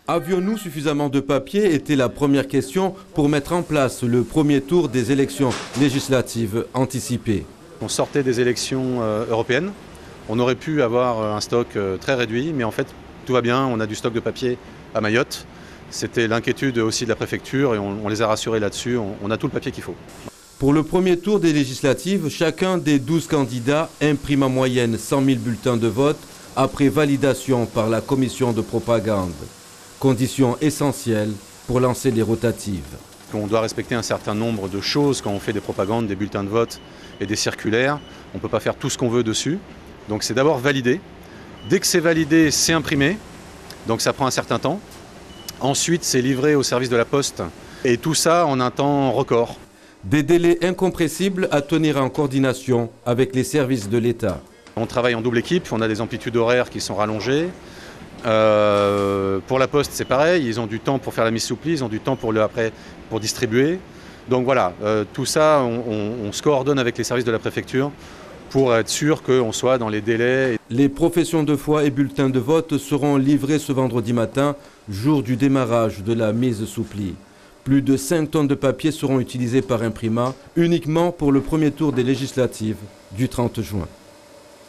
Avions-nous suffisamment de papier était la première question pour mettre en place le premier tour des élections législatives anticipées. On sortait des élections européennes. On aurait pu avoir un stock très réduit, mais en fait, tout va bien. On a du stock de papier à Mayotte. C'était l'inquiétude aussi de la préfecture et on les a rassurés là-dessus. On a tout le papier qu'il faut. Pour le premier tour des législatives, chacun des 12 candidats imprime en moyenne 100 000 bulletins de vote après validation par la commission de propagande. Condition essentielle pour lancer les rotatives. On doit respecter un certain nombre de choses quand on fait des propagandes, des bulletins de vote et des circulaires. On ne peut pas faire tout ce qu'on veut dessus. Donc c'est d'abord validé. Dès que c'est validé, c'est imprimé. Donc ça prend un certain temps. Ensuite, c'est livré au service de la Poste. Et tout ça en un temps record. Des délais incompressibles à tenir en coordination avec les services de l'État. On travaille en double équipe, on a des amplitudes horaires qui sont rallongées. Pour la Poste, c'est pareil, ils ont du temps pour faire la mise sous pli, ils ont du temps pour distribuer. Donc voilà, tout ça, on se coordonne avec les services de la préfecture pour être sûr qu'on soit dans les délais. Les professions de foi et bulletins de vote seront livrés ce vendredi matin, jour du démarrage de la mise sous pli. Plus de 5 tonnes de papier seront utilisées par imprimat uniquement pour le premier tour des législatives du 30 juin.